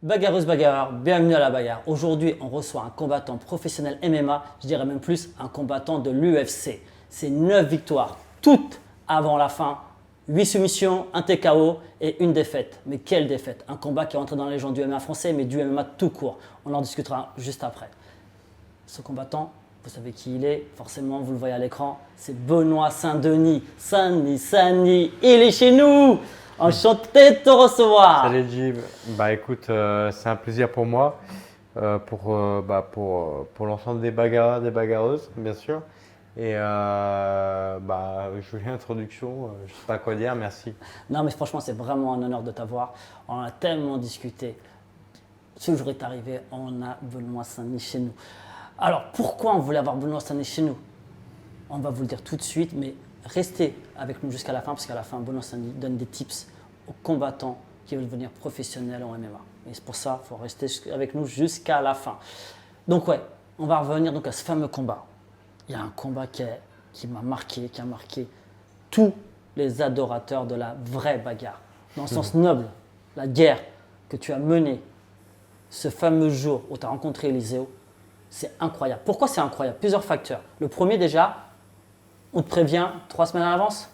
Bagarreuse, bagarreur, bienvenue à la bagarre. Aujourd'hui, on reçoit un combattant professionnel MMA, je dirais même plus un combattant de l'UFC. C'est 9 victoires, toutes avant la fin, 8 soumissions, un TKO et une défaite. Mais quelle défaite! Un combat qui est rentré dans les légendes du MMA français, mais du MMA tout court. On en discutera juste après. Ce combattant, vous savez qui il est, forcément vous le voyez à l'écran, c'est Benoît Saint-Denis. Saint-Denis, il est chez nous! Enchanté de te recevoir! Salut Jim, bah écoute, c'est un plaisir pour moi, pour l'ensemble des bagarreurs, des bagarreuses, bien sûr. Et jolie introduction, je sais pas quoi dire, merci. Non, mais franchement, c'est vraiment un honneur de t'avoir. On a tellement discuté. Ce jour est arrivé, on a Benoît Saint-Denis chez nous. Alors, pourquoi on voulait avoir Benoît Saint-Denis chez nous? On va vous le dire tout de suite, mais restez avec nous jusqu'à la fin, parce qu'à la fin, Benoît Saint-Denis donne des tips aux combattants qui veulent devenir professionnels en MMA. Et c'est pour ça qu'il faut rester avec nous jusqu'à la fin. Donc ouais, on va revenir donc à ce fameux combat. Il y a un combat qui m'a marqué, qui a marqué tous les adorateurs de la vraie bagarre. Dans le sens noble, la guerre que tu as menée ce fameux jour où tu as rencontré Eliseo, c'est incroyable. Pourquoi c'est incroyable? Plusieurs facteurs. Le premier déjà, on te prévient 3 semaines à l'avance.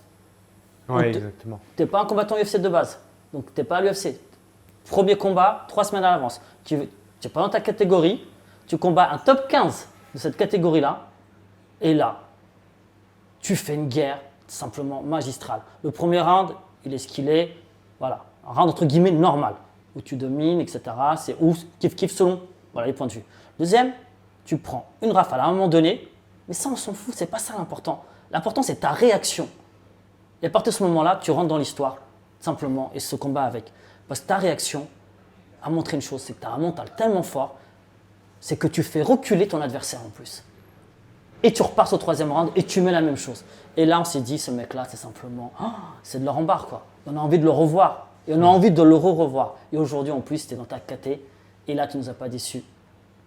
Oui, exactement. Tu n'es pas un combattant UFC de base, donc tu n'es pas à l'UFC. Premier combat, 3 semaines à l'avance. Tu n'es pas dans ta catégorie, tu combats un top 15 de cette catégorie-là, et là, tu fais une guerre simplement magistrale. Le premier round, il est ce qu'il est, voilà, un round entre guillemets normal, où tu domines, etc. C'est ouf, kiff selon voilà, les points de vue. Deuxième, tu prends une rafale à un moment donné, mais ça on s'en fout, c'est pas ça l'important. L'important c'est ta réaction. Et à partir de ce moment-là, tu rentres dans l'histoire, simplement, et ce combat avec. Parce que ta réaction a montré une chose, c'est que tu as un mental tellement fort, c'est que tu fais reculer ton adversaire en plus. Et tu repars au troisième round et tu mets la même chose. Et là, on s'est dit, ce mec-là, c'est simplement, c'est de leur embarque, quoi. On a envie de le revoir. Et on a envie de le revoir. Et aujourd'hui, en plus, tu es dans ta caté. Et là, tu ne nous as pas déçus.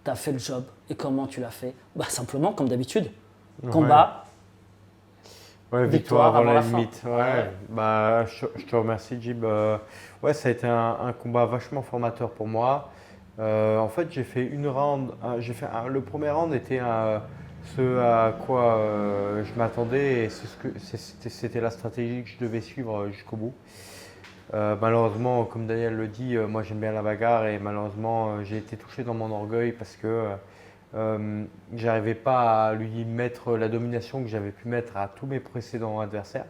Tu as fait le job. Et comment tu l'as fait? Simplement, comme d'habitude. Combat. Ouais, victoire avant la fin. limite. Ouais. Bah, je te remercie, Jib. Ouais, ça a été un combat vachement formateur pour moi. En fait, j'ai fait une round. Le premier round était ce à quoi je m'attendais et c'était la stratégie que je devais suivre jusqu'au bout. Malheureusement, comme Daniel le dit, moi j'aime bien la bagarre et malheureusement j'ai été touché dans mon orgueil parce que j'arrivais pas à lui mettre la domination que j'avais pu mettre à tous mes précédents adversaires.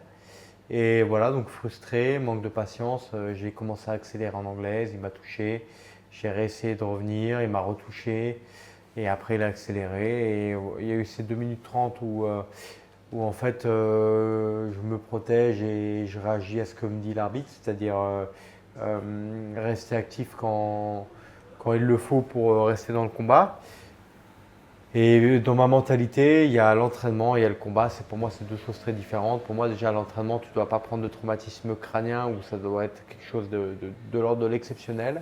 Et voilà, donc frustré, manque de patience, j'ai commencé à accélérer en anglaise, il m'a touché, j'ai réessayé de revenir, il m'a retouché et après il a accéléré. Et il y a eu ces 2 minutes 30 où en fait je me protège et je réagis à ce que me dit l'arbitre, c'est-à-dire rester actif quand il le faut pour rester dans le combat. Et dans ma mentalité, il y a l'entraînement et il y a le combat. Pour moi, c'est deux choses très différentes. Pour moi, déjà, l'entraînement, tu ne dois pas prendre de traumatisme crânien ou ça doit être quelque chose de l'ordre de l'exceptionnel.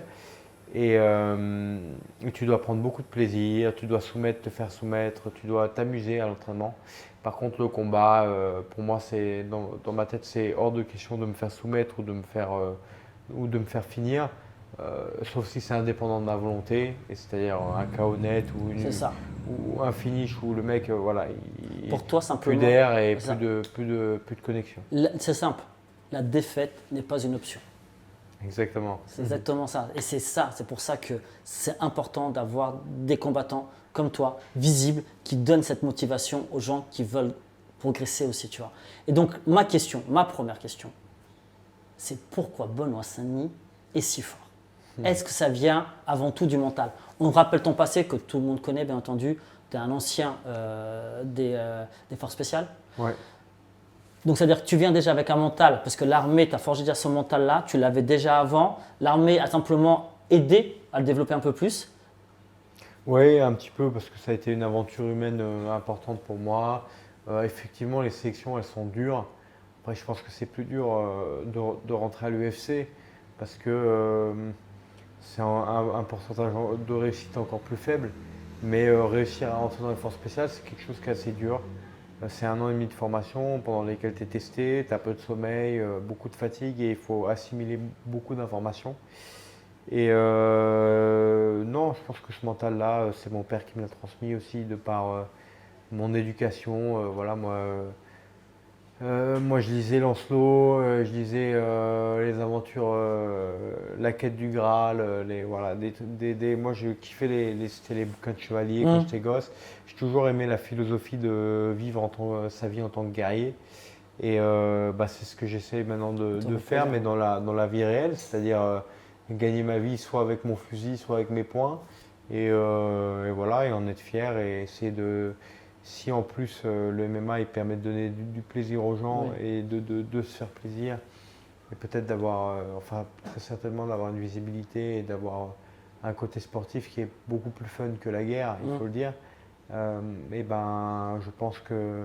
Et tu dois prendre beaucoup de plaisir, tu dois te faire soumettre, tu dois t'amuser à l'entraînement. Par contre, le combat, pour moi, dans ma tête, c'est hors de question de me faire soumettre ou de me faire finir. Sauf si c'est indépendant de ma volonté, et c'est-à-dire un KO net ou un finish où le mec, Pour toi, simplement, plus d'air et plus de connexion. C'est simple, la défaite n'est pas une option. Exactement. C'est exactement ça. Et c'est pour ça que c'est important d'avoir des combattants comme toi, visibles, qui donnent cette motivation aux gens qui veulent progresser aussi, tu vois. Et donc, ma première question, c'est pourquoi Benoît Saint-Denis est si fort? Est-ce que ça vient avant tout du mental? On rappelle ton passé que tout le monde connaît, bien entendu. Tu es un ancien des forces spéciales. Ouais. Donc, c'est-à-dire que tu viens déjà avec un mental, parce que l'armée t'a forgé déjà ce mental-là, tu l'avais déjà avant. L'armée a simplement aidé à le développer un peu plus. Oui, un petit peu, parce que ça a été une aventure humaine importante pour moi. Effectivement, les sélections, elles sont dures. Après, je pense que c'est plus dur de rentrer à l'UFC, parce que c'est un pourcentage de réussite encore plus faible. Mais réussir à rentrer dans les forces spéciales, c'est quelque chose qui est assez dur. C'est 1 an et demi de formation pendant lesquels tu es testé, tu as peu de sommeil, beaucoup de fatigue et il faut assimiler beaucoup d'informations. Et non, je pense que ce mental-là, c'est mon père qui me l'a transmis aussi de par mon éducation. Voilà, moi, je lisais Lancelot, je lisais les aventures, la quête du Graal, voilà, moi je kiffais c'était les bouquins de chevalier quand Hum, j'étais gosse. J'ai toujours aimé la philosophie de vivre sa vie en tant que guerrier. Et bah, c'est ce que j'essaie maintenant T'en de veux faire, plaisir, mais ouais. dans la vie réelle, c'est-à-dire gagner ma vie soit avec mon fusil, soit avec mes poings. Et voilà, et en être fier et essayer de. Si en plus le MMA il permet de donner du plaisir aux gens Oui. et de se faire plaisir, et peut-être d'avoir, enfin très certainement d'avoir une visibilité et d'avoir un côté sportif qui est beaucoup plus fun que la guerre, il Hum. faut le dire, et ben je pense que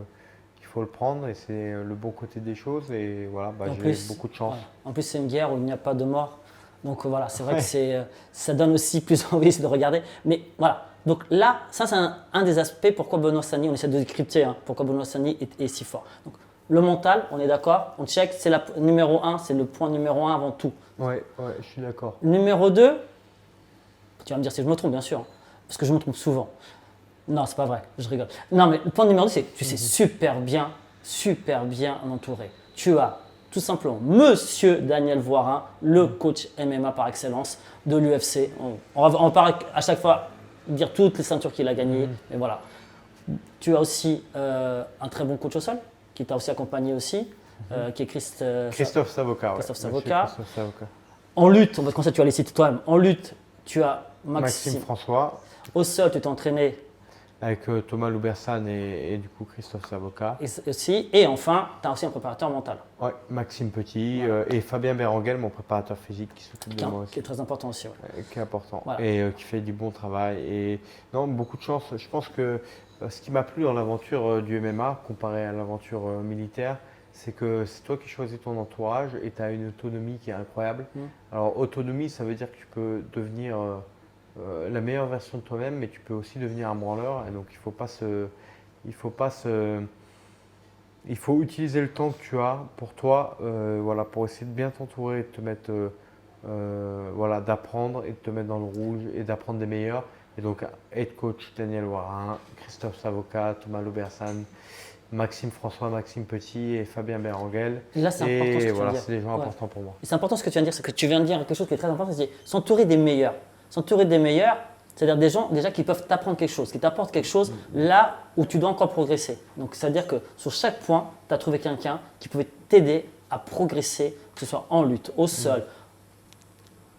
qu'il faut le prendre et c'est le bon côté des choses et voilà, bah, Et en j'ai plus, beaucoup de chance. voilà. En plus, c'est une guerre où il n'y a pas de mort. Donc voilà, c'est vrai que Ouais. ça donne aussi plus envie de regarder. Mais voilà, donc là, ça c'est un des aspects pourquoi Benoît Sani, on essaie de décrypter pourquoi Benoît Sani est si fort. Donc le mental, on est d'accord, on check, c'est la numéro un, c'est le point numéro un avant tout. Ouais, ouais, je suis d'accord. Numéro 2, tu vas me dire si je me trompe bien sûr, parce que je me trompe souvent. Non, c'est pas vrai, je rigole. Non, mais le point numéro 2, c'est que tu sais super bien entouré. Tu as tout simplement Monsieur Daniel Voirin, le coach MMA par excellence de l'UFC. On va pas à chaque fois dire toutes les ceintures qu'il a gagnées, mais voilà. Tu as aussi un très bon coach au sol, qui t'a aussi accompagné aussi, qui est Christophe Savoca, ouais. Christophe Monsieur Savoca. Christophe Savoca. En lutte, comme ça tu vas les citer toi-même, en lutte, tu as Maxime Maxime. François, Au sol, tu t'es entraîné avec Thomas Loubersan et du coup Christophe Savoca. aussi. Et enfin, tu as aussi un préparateur mental, Ouais, Maxime Petit Voilà. et Fabien Berenguel, mon préparateur physique qui s'occupe de moi qui est aussi, très important aussi. Ouais. qui est important Voilà. et qui fait du bon travail. Et non, beaucoup de chance. Je pense que ce qui m'a plu dans l'aventure du MMA, comparé à l'aventure militaire, c'est que c'est toi qui choisis ton entourage et tu as une autonomie qui est incroyable. Mm. Alors, autonomie, ça veut dire que tu peux devenir la meilleure version de toi-même, mais tu peux aussi devenir un branleur. Et donc, il faut pas se, il faut utiliser le temps que tu as pour toi, voilà, pour essayer de bien t'entourer et de te mettre, voilà, d'apprendre et de te mettre dans le rouge et d'apprendre des meilleurs. Et donc, head coach Daniel Warin, Christophe Savoca, Thomas Laubersan, Maxime François, Maxime Petit et Fabien Berenguel. Et là, c'est important ce que Et tu viens voilà, de dire. c'est des gens Ouais. importants pour moi. Et c'est important ce que tu viens de dire, c'est que tu viens de dire quelque chose qui est très important, c'est s'entourer des meilleurs. S'entourer des meilleurs, c'est-à-dire des gens déjà qui peuvent t'apprendre quelque chose, qui t'apportent quelque chose là où tu dois encore progresser. Donc, c'est-à-dire que sur chaque point, tu as trouvé quelqu'un qui pouvait t'aider à progresser, que ce soit en lutte, au sol,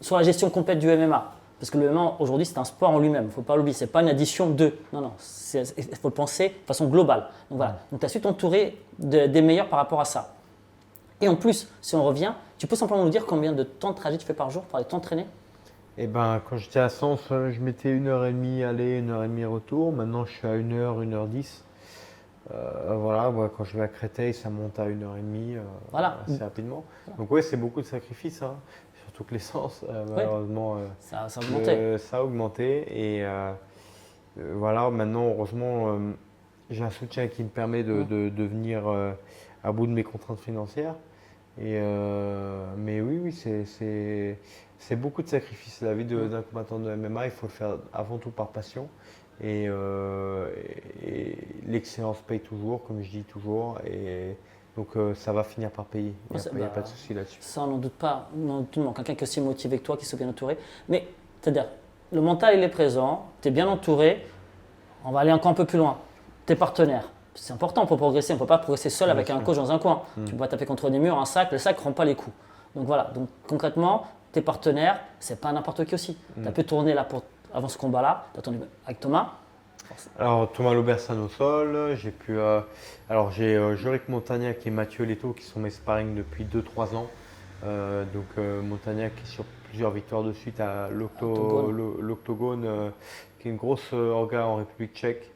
sur la gestion complète du MMA. Parce que le MMA, aujourd'hui, c'est un sport en lui-même. Il ne faut pas l'oublier. Ce n'est pas une addition de. Non, non. Il faut le penser de façon globale. Donc voilà. Donc tu as su t'entourer des meilleurs par rapport à ça. Et en plus, si on revient, tu peux simplement nous dire combien de temps de trajet tu fais par jour pour aller t'entraîner? Et ben, quand j'étais à Sens, je mettais 1h30 aller, 1h30 retour. Maintenant, je suis à 1h, 1h10. Voilà, moi, quand je vais à Créteil, ça monte à 1h30 Voilà. assez rapidement. Donc ouais, c'est beaucoup de sacrifices, hein. Surtout que l'essence, malheureusement, Ça a augmenté. ça a augmenté. Et voilà, maintenant, heureusement, j'ai un soutien qui me permet de venir à bout de mes contraintes financières. Mais oui, oui, c'est beaucoup de sacrifices. La vie d'un combattant de MMA, il faut le faire avant tout par passion. Et l'excellence paye toujours, comme je dis toujours. Et donc ça va finir par payer. Il n'y a pas de souci là-dessus. Ça, on n'en doute pas. Quelqu'un qui est aussi motivé que toi, qui soit bien entouré. Mais, c'est-à-dire, le mental, il est présent, tu es bien entouré. On va aller encore un peu plus loin. Tes partenaires. C'est important pour progresser. On ne peut pas progresser seul avec un coach dans un coin. Tu peux taper contre des murs, un sac, le sac ne rend pas les coups. Donc voilà. Donc concrètement, tes partenaires, c'est pas n'importe qui aussi. Tu as pu tourner là avant ce combat-là. Tu as tourné avec Thomas. Alors Thomas Laubersan au sol, alors j'ai Jorik Montagnac et Mathieu Leto qui sont mes sparring depuis 2-3 ans. Montagnac est sur plusieurs victoires de suite à l'Octogone, qui est une grosse orga en République tchèque.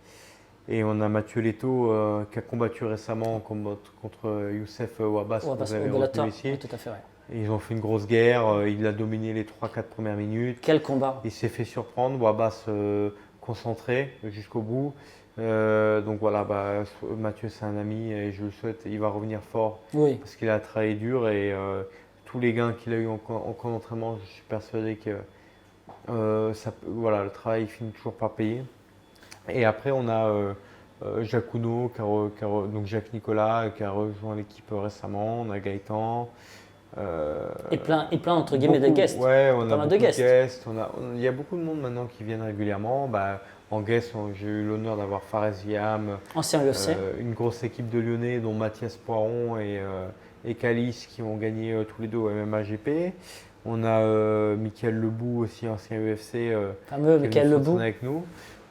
Et on a Mathieu Leto qui a combattu récemment contre Youssef Ouabbas, que vous avez retenu ici. Oui, tout à fait, ouais. Et ils ont fait une grosse guerre, il a dominé les 3-4 premières minutes. Quel combat! Il s'est fait surprendre, Ouabbas concentré jusqu'au bout. Donc voilà, Mathieu c'est un ami et je le souhaite, il va revenir fort Oui. parce qu'il a travaillé dur et tous les gains qu'il a eu en camp d'entraînement, je suis persuadé Voilà, le travail finit toujours par payer. Et après, on a Jacques Houneau, donc Jacques Nicolas, qui a rejoint l'équipe récemment. On a Gaëtan. Et plein entre guillemets de Beaucoup, guests. ouais, on Pas a mal beaucoup de de guests. guests. Il y a beaucoup de monde maintenant qui viennent régulièrement. Bah, en guest, j'ai eu l'honneur d'avoir Fares Viam, Ancien UFC. une grosse équipe de Lyonnais, dont Mathias Poiron et Calice, qui ont gagné tous les deux au MMA-GP. On a Michael Lebou, aussi ancien UFC, Fameux qui est Michael venu Lebou. s'entraîner avec nous.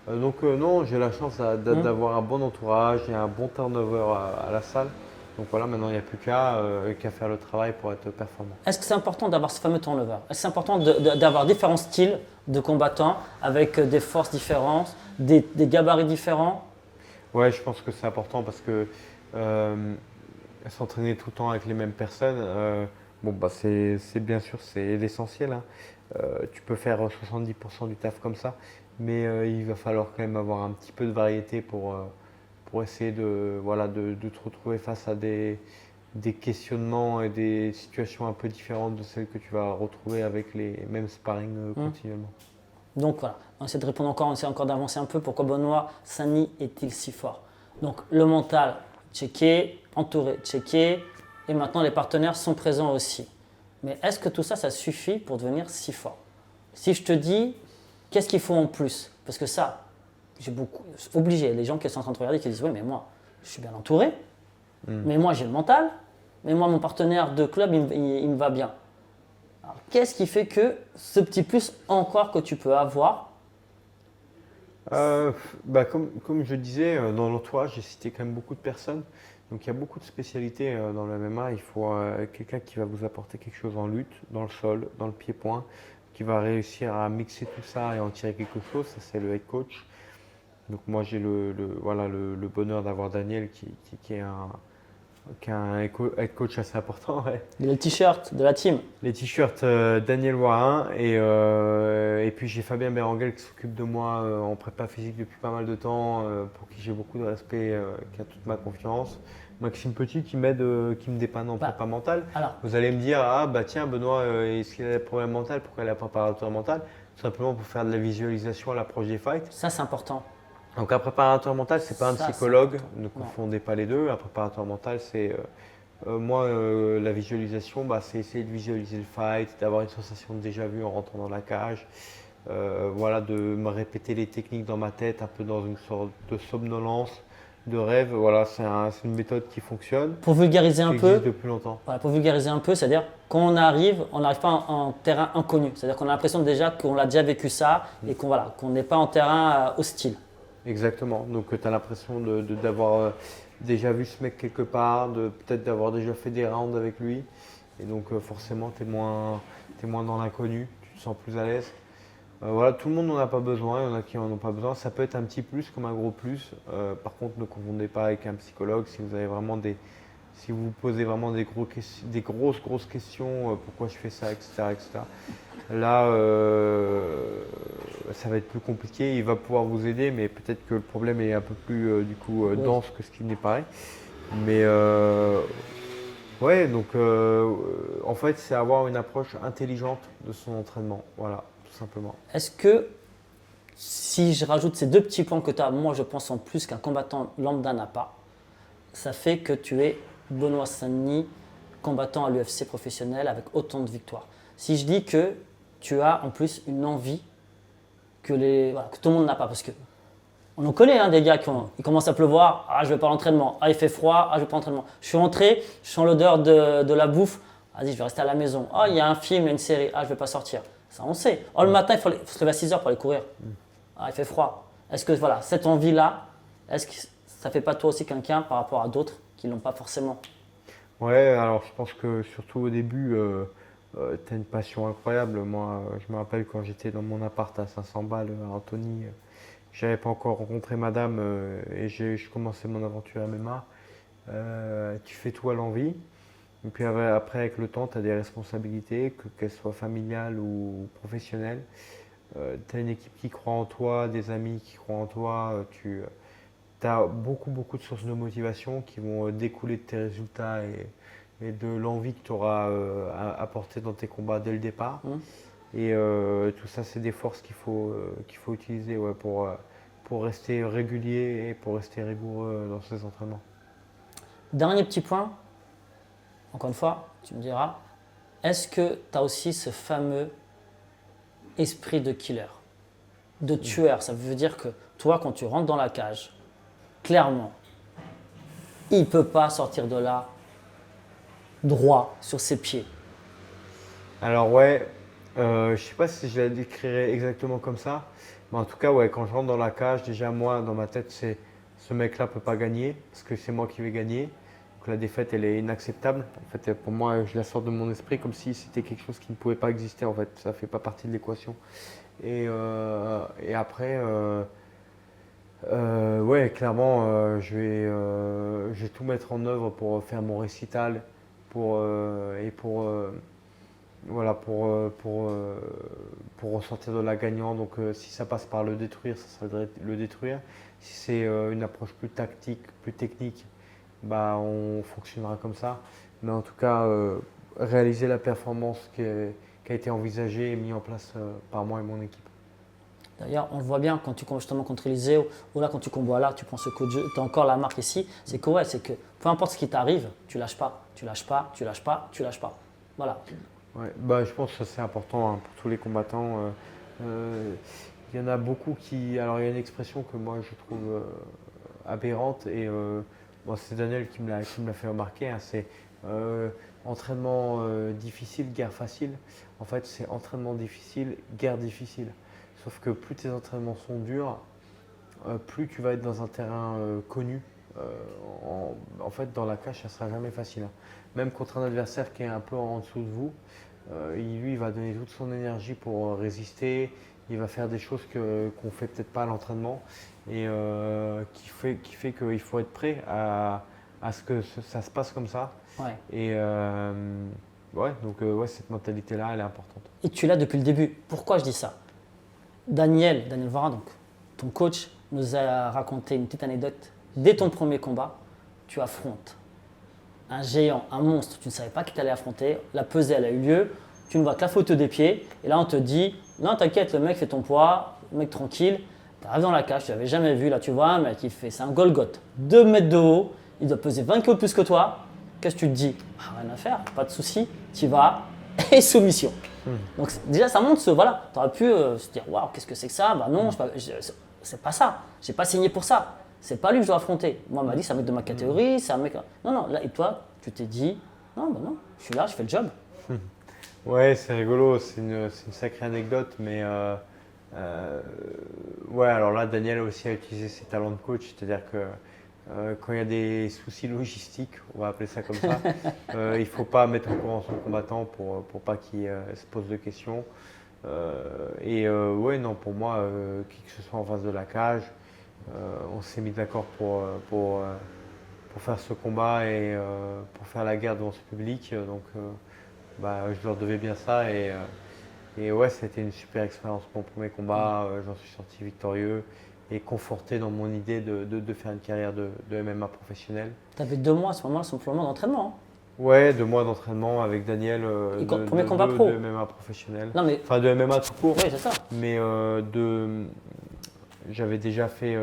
Donc non, j'ai la chance d'avoir un bon entourage, il y a un bon turnover à la salle. Donc voilà, maintenant il n'y a plus qu'à faire le travail pour être performant. Est-ce que c'est important d'avoir ce fameux turnover? Est-ce que c'est important d'avoir différents styles de combattants avec des forces différentes, des gabarits différents? Ouais, je pense que c'est important parce que s'entraîner tout le temps avec les mêmes personnes, bon, bah, c'est bien sûr c'est l'essentiel, hein. Tu peux faire 70% du taf comme ça, mais il va falloir quand même avoir un petit peu de variété pour essayer voilà, de te retrouver face à des questionnements et des situations un peu différentes de celles que tu vas retrouver avec les mêmes sparring continuellement. Donc voilà, on essaie de répondre encore, on essaie encore d'avancer un peu. Pourquoi Benoît Sani est-il si fort? Donc le mental, checké, entouré, checké, et maintenant les partenaires sont présents aussi. Mais est-ce que tout ça, ça suffit pour devenir si fort? Si je te dis, qu'est-ce qu'il faut en plus? Parce que ça, j'ai beaucoup, obligé, les gens qui sont en train de regarder qui disent, oui mais moi, je suis bien entouré, mais moi j'ai le mental, mais moi mon partenaire de club, il me va bien. Alors, qu'est-ce qui fait que ce petit plus encore que tu peux avoir? Bah, comme je disais, dans l'entourage, j'ai cité quand même beaucoup de personnes. Donc il y a beaucoup de spécialités dans le MMA. Il faut quelqu'un qui va vous apporter quelque chose en lutte, dans le sol, dans le pied-point, qui va réussir à mixer tout ça et en tirer quelque chose. Ça, c'est le head coach. Donc moi, j'ai voilà, le bonheur d'avoir Daniel qui est un head coach assez important. Ouais. Le t-shirt de la team. Les t-shirts Daniel Warin et puis j'ai Fabien Béranguel qui s'occupe de moi en prépa physique depuis pas mal de temps, pour qui j'ai beaucoup de respect, qui a toute ma confiance. Maxime Petit qui m'aide, qui me dépanne en prépa mentale. Alors, Vous allez me dire, ah bah tiens Benoît, est-ce qu'il a des problèmes mentaux? Pourquoi il a pas préparateur mental? Tout simplement pour faire de la visualisation à l'approche des fights. ça c'est important. Donc un préparateur mental, c'est pas un Ça, c'est psychologue, important. ne Non. confondez pas les deux. Un préparateur mental, c'est moi la visualisation, bah, c'est essayer de visualiser le fight, d'avoir une sensation de déjà vu en rentrant dans la cage, voilà, de me répéter les techniques dans ma tête, un peu dans une sorte de somnolence, de rêve. Voilà, c'est une méthode qui fonctionne, Pour vulgariser qui un existe peu, depuis longtemps. voilà, pour vulgariser un peu, c'est-à-dire quand on n'arrive pas en terrain inconnu. C'est-à-dire qu'on a l'impression déjà qu'on l'a déjà vécu ça et qu'on n'est pas en terrain hostile. Exactement. Donc tu as l'impression d'avoir déjà vu ce mec quelque part, peut-être d'avoir déjà fait des rounds avec lui. Et donc forcément, tu es moins dans l'inconnu, tu te sens plus à l'aise. Voilà, tout le monde n'en a pas besoin, il y en a qui n'en ont pas besoin. Ça peut être un petit plus comme un gros plus. Par contre, ne confondez pas avec un psychologue. Si vous avez vraiment si vous posez vraiment des grosses questions, pourquoi je fais ça, etc. Là, ça va être plus compliqué. Il va pouvoir vous aider, mais peut-être que le problème est un peu plus Oui. dense que ce qu'il n'est paraît. Mais ouais, donc en fait, c'est avoir une approche intelligente de son entraînement. Voilà, tout simplement. Est-ce que si je rajoute ces deux petits points que tu as, moi je pense en plus qu'un combattant lambda n'a pas, ça fait que tu es Benoît Sani, combattant à l'UFC professionnel avec autant de victoires. Si je dis que tu as en plus une envie que tout le monde n'a pas, parce que on en connaît des gars il commence à pleuvoir, ah je vais pas à l'entraînement, ah il fait froid, ah je vais pas à l'entraînement. Je suis rentré, je sens l'odeur de la bouffe, vas-y je vais rester à la maison, ah il y a un film, il y a une série, ah je vais pas sortir. Ça on sait. Oh le matin il faut se lever à 6h pour aller courir, ah il fait froid. Est-ce que voilà, cette envie-là, est-ce que ça fait pas toi aussi quelqu'un par rapport à d'autres qui l'ont pas forcément? Ouais, alors je pense que surtout au début, tu as une passion incroyable. Moi, je me rappelle quand j'étais dans mon appart à 500 balles à Antony, j'avais pas encore rencontré madame et je commençais mon aventure MMA. Tu fais tout à l'envie. Et puis après, avec le temps, tu as des responsabilités, qu'elles soient familiales ou professionnelles. Tu as une équipe qui croit en toi, des amis qui croient en toi. Tu as beaucoup de sources de motivation qui vont découler de tes résultats et de l'envie que tu auras apporté dans tes combats dès le départ. Et tout ça, c'est des forces qu'il faut utiliser ouais, pour rester régulier et pour rester rigoureux dans ses entraînements. Dernier petit point, encore une fois, tu me diras, est-ce que tu as aussi ce fameux esprit de killer, de tueur? Ça veut dire que toi, quand tu rentres dans la cage, clairement, il ne peut pas sortir de là droit sur ses pieds. Alors ouais, je sais pas si je la décrirais exactement comme ça, mais en tout cas ouais, quand je rentre dans la cage, déjà moi dans ma tête c'est ce mec-là peut pas gagner parce que c'est moi qui vais gagner. Donc la défaite elle est inacceptable. En fait pour moi je la sors de mon esprit comme si c'était quelque chose qui ne pouvait pas exister en fait. Ça fait pas partie de l'équation. Et après ouais clairement je vais tout mettre en œuvre pour faire mon récital et voilà, pour ressortir de la gagnant. Donc si ça passe par le détruire, ça sera le détruire. Si c'est une approche plus tactique, plus technique, bah, on fonctionnera comme ça. Mais en tout cas, réaliser la performance qui a été envisagée et mise en place par moi et mon équipe. D'ailleurs, on le voit bien quand tu combats justement contre Eliseo, ou là quand tu combats là, tu prends ce coup de jeu, tu as encore la marque ici. C'est que ouais, c'est que peu importe ce qui t'arrive, tu lâches pas, tu lâches pas, tu lâches pas, tu lâches pas. Voilà. Ouais, bah, je pense que ça, c'est important hein, pour tous les combattants. Il y en a beaucoup qui. Alors, il y a une expression que moi je trouve aberrante et bon, c'est Daniel qui me l'a fait remarquer. Hein, c'est entraînement difficile, guerre facile. En fait, c'est entraînement difficile, guerre difficile. Sauf que plus tes entraînements sont durs, plus tu vas être dans un terrain connu. Euh, en fait, dans la cage, ça ne sera jamais facile. Hein. Même contre un adversaire qui est un peu en dessous de vous, lui, il va donner toute son énergie pour résister. Il va faire des choses qu'on ne fait peut-être pas à l'entraînement et qui fait qu'il faut être prêt à ce que ça se passe comme ça. Ouais. Et ouais, donc ouais, cette mentalité-là, elle est importante. Et tu l'as depuis le début. Pourquoi je dis ça? Daniel Vara, donc ton coach, nous a raconté une petite anecdote. Dès ton premier combat, tu affrontes un géant, un monstre. Tu ne savais pas qui t'allais affronter. La pesée, elle a eu lieu. Tu ne vois que la photo des pieds. Et là, on te dit, non, t'inquiète, le mec fait ton poids, le mec tranquille. Tu arrives dans la cage, tu l'avais jamais vu. Là, tu vois un mec, c'est un Golgoth, 2 mètres de haut. Il doit peser 20 kg de plus que toi. Qu'est-ce que tu te dis? Rien à faire, pas de souci. Tu y vas et soumission. Donc déjà, ça montre voilà. Tu aurais pu se dire, waouh, qu'est-ce que c'est que ça? Bah non, c'est pas ça. J'ai pas signé pour ça. C'est pas lui que je dois affronter. Moi, on m'a dit, c'est un mec de ma catégorie, c'est un mec. Non, non, là, et toi, tu t'es dit, non, bah non, je suis là, je fais le job. Ouais, c'est rigolo, c'est une sacrée anecdote, mais ouais, alors là, Daniel aussi a utilisé ses talents de coach, c'est-à-dire que quand il y a des soucis logistiques, on va appeler ça comme ça, il ne faut pas mettre au courant son combattant pour pas qu'il se pose de questions. Ouais, non, pour moi, qui que ce soit en face de la cage, on s'est mis d'accord pour faire ce combat et pour faire la guerre devant ce public. Donc, bah, je leur devais bien ça et ouais, c'était une super expérience. Mon premier combat, j'en suis sorti victorieux et conforté dans mon idée de faire une carrière de MMA professionnel. Tu avais 2 mois à ce moment-là, simplement d'entraînement. Hein. Ouais, 2 mois d'entraînement avec Daniel premier combat pro. de MMA professionnel. Non, mais... Enfin, de MMA tout court. Oui, c'est ça. Mais j'avais déjà fait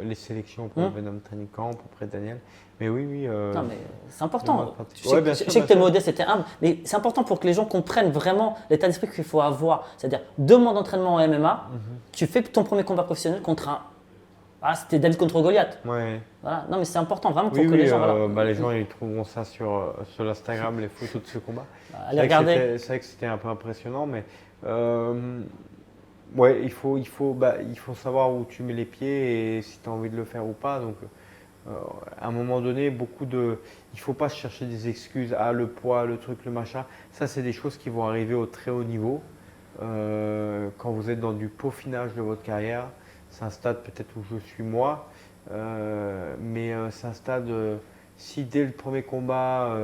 les sélections pour le Venom Training Camp auprès de Daniel. Mais oui, oui. Non, mais c'est important. Ouais, je sais que tu es modeste, c'était humble, mais c'est important pour que les gens comprennent vraiment l'état d'esprit qu'il faut avoir. C'est-à-dire, 2 mois d'entraînement en MMA, tu fais ton premier combat professionnel contre un. Ah, c'était David contre Goliath. Ouais. Voilà. Non, mais c'est important vraiment pour Oui, que oui, les gens. Voilà. bah, les gens ils trouveront ça sur l'Instagram, les photos de ce combat. Allez regarder. C'est vrai que c'était un peu impressionnant, mais ouais, il faut savoir où tu mets les pieds et si tu as envie de le faire ou pas. Donc, à un moment donné, il ne faut pas se chercher des excuses. Ah, le poids, le truc, le machin. Ça, c'est des choses qui vont arriver au très haut niveau. Quand vous êtes dans du peaufinage de votre carrière, c'est un stade peut-être où je suis moi, mais c'est un stade, si dès le premier combat,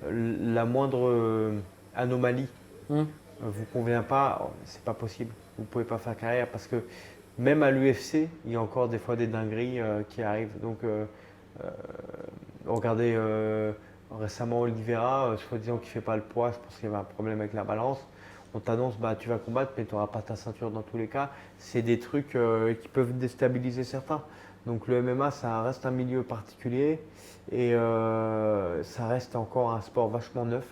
la moindre anomalie vous convient pas, c'est pas possible. Vous pouvez pas faire carrière parce que même à l'UFC, il y a encore des fois des dingueries qui arrivent. Donc, regardez récemment Oliveira, soi-disant qu'il ne fait pas le poids, je pense qu'il y avait un problème avec la balance. on t'annonce tu vas combattre mais tu n'auras pas ta ceinture dans tous les cas. C'est des trucs qui peuvent déstabiliser certains. Donc le MMA, ça reste un milieu particulier et ça reste encore un sport vachement neuf.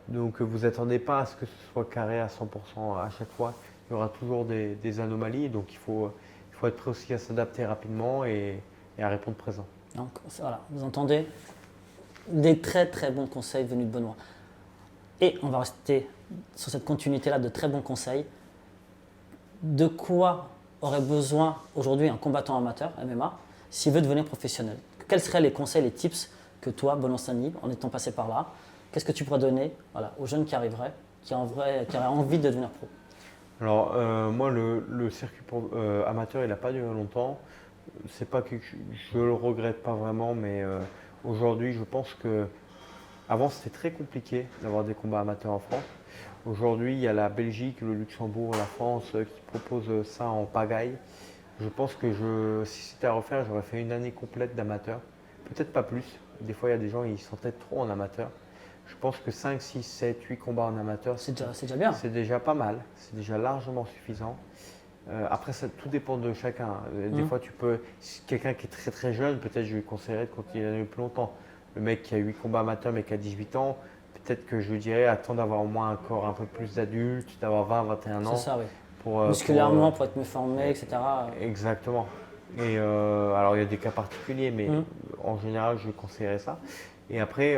Donc vous attendez pas à ce que ce soit carré à 100% à chaque fois. Il y aura toujours des anomalies, donc il faut être prêt aussi à s'adapter rapidement et à répondre présent. Donc voilà, vous entendez des très très bons conseils venus de Benoît. Et on va rester sur cette continuité-là de très bons conseils. De quoi aurait besoin aujourd'hui un combattant amateur MMA s'il veut devenir professionnel? Quels seraient les conseils, les tips que toi, Benoît Saint-Denis, en étant passé par là, qu'est-ce que tu pourrais donner aux jeunes qui arriveraient, qui auraient envie de devenir pro? Alors moi, le circuit amateur, il n'a pas duré longtemps. C'est pas que je le regrette pas vraiment, mais aujourd'hui, je pense que avant c'était très compliqué d'avoir des combats amateurs en France. Aujourd'hui, il y a la Belgique, le Luxembourg, la France qui proposent ça en pagaille. Je pense que si c'était à refaire, j'aurais fait une année complète d'amateur. Peut-être pas plus. Des fois, il y a des gens qui s'entêtent trop en amateur. Je pense que 5, 6, 7, 8 combats en amateur, c'est déjà bien. C'est déjà pas mal. C'est déjà largement suffisant. Après, tout dépend de chacun. Des fois, si quelqu'un qui est très très jeune, peut-être je lui conseillerais de continuer plus longtemps. Le mec qui a 8 combats amateurs mais qui a 18 ans, peut-être que je lui dirais attends d'avoir au moins un corps un peu plus d'adulte, d'avoir 20, 21 ans. C'est ça, oui. Pour, musculairement, pour être mieux formé, etc. Exactement. Et alors, il y a des cas particuliers, mais en général, je conseillerais ça. Et après,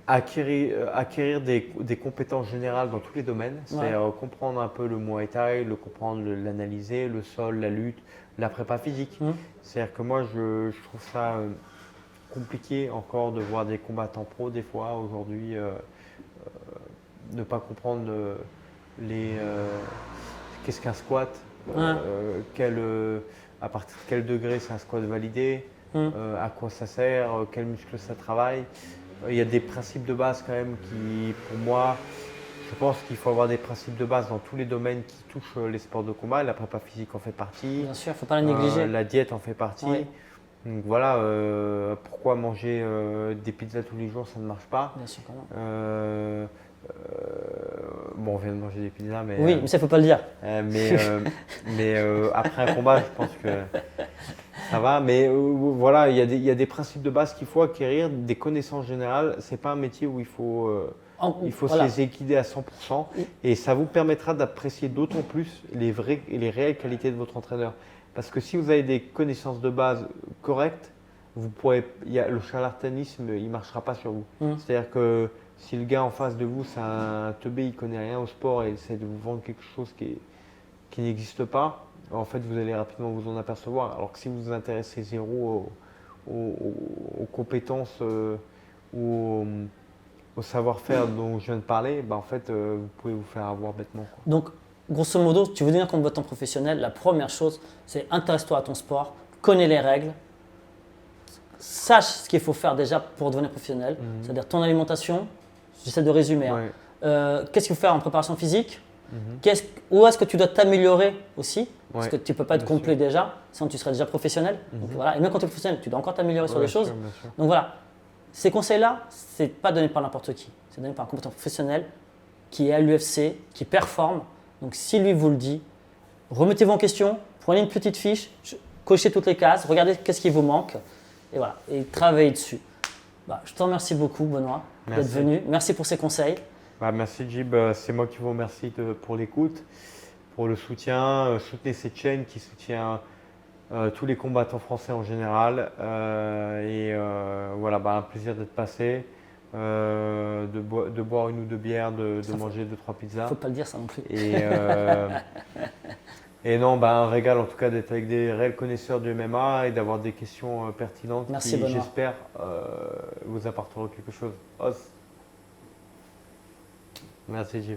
acquérir des compétences générales dans tous les domaines, c'est-à-dire comprendre un peu le Muay Thai, l'analyser, le sol, la lutte, la prépa physique. C'est-à-dire que moi, je trouve ça compliqué encore de voir des combattants pro des fois aujourd'hui ne pas comprendre qu'est-ce qu'un squat, à partir de quel degré c'est un squat validé, à quoi ça sert, quel muscle ça travaille. Il y a des principes de base quand même qui, pour moi, je pense qu'il faut avoir des principes de base dans tous les domaines qui touchent les sports de combat. La prépa physique en fait partie. Bien sûr, il ne faut pas la négliger. La diète en fait partie. Oui. Donc voilà, pourquoi manger des pizzas tous les jours, ça ne marche pas. Bien sûr, comment. Bon, on vient de manger des pizzas, mais… Oui, mais ça, il ne faut pas le dire. Mais après un combat, je pense que ça va. Mais voilà, il y a des principes de base qu'il faut acquérir, des connaissances générales. Ce n'est pas un métier où il faut se les équider à 100%. Et ça vous permettra d'apprécier d'autant plus les réelles qualités de votre entraîneur. Parce que si vous avez des connaissances de base correctes, le charlatanisme, il ne marchera pas sur vous. C'est-à-dire que si le gars en face de vous, c'est un teubé, il ne connaît rien au sport et essaie de vous vendre quelque chose qui n'existe pas, en fait, vous allez rapidement vous en apercevoir. Alors que si vous vous intéressez zéro aux compétences ou au savoir-faire dont je viens de parler, en fait, vous pouvez vous faire avoir bêtement. Donc, grosso modo, tu veux devenir combattant professionnel, la première chose, c'est intéresse-toi à ton sport, connais les règles, sache ce qu'il faut faire déjà pour devenir professionnel, c'est-à-dire ton alimentation, j'essaie de résumer. Qu'est-ce qu'il faut faire en préparation physique, où est-ce que tu dois t'améliorer aussi, parce que tu ne peux pas être complet déjà, sinon tu serais déjà professionnel. Donc, voilà. Et même quand tu es professionnel, tu dois encore t'améliorer sur des choses. Sûr. Donc voilà, ces conseils-là, ce n'est pas donné par n'importe qui, c'est donné par un combattant professionnel qui est à l'UFC, qui performe. Donc si lui vous le dit, remettez-vous en question, prenez une petite fiche, cochez toutes les cases, regardez qu'est-ce qui vous manque et voilà, et travaillez dessus. Je te remercie beaucoup Benoît d'être venu, merci pour ces conseils. Merci Jib, c'est moi qui vous remercie pour l'écoute, pour le soutien. Soutenez cette chaîne qui soutient tous les combattants français en général. Voilà, un plaisir d'être passé. De boire une ou deux bières, de manger 2-3 pizzas. Faut pas le dire ça non plus. Et non, un régal en tout cas d'être avec des réels connaisseurs du MMA et d'avoir des questions pertinentes. Merci qui, Benoît. j'espère, vous apporteront quelque chose. Merci Jim.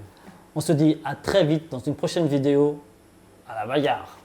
On se dit à très vite dans une prochaine vidéo. À la bagarre.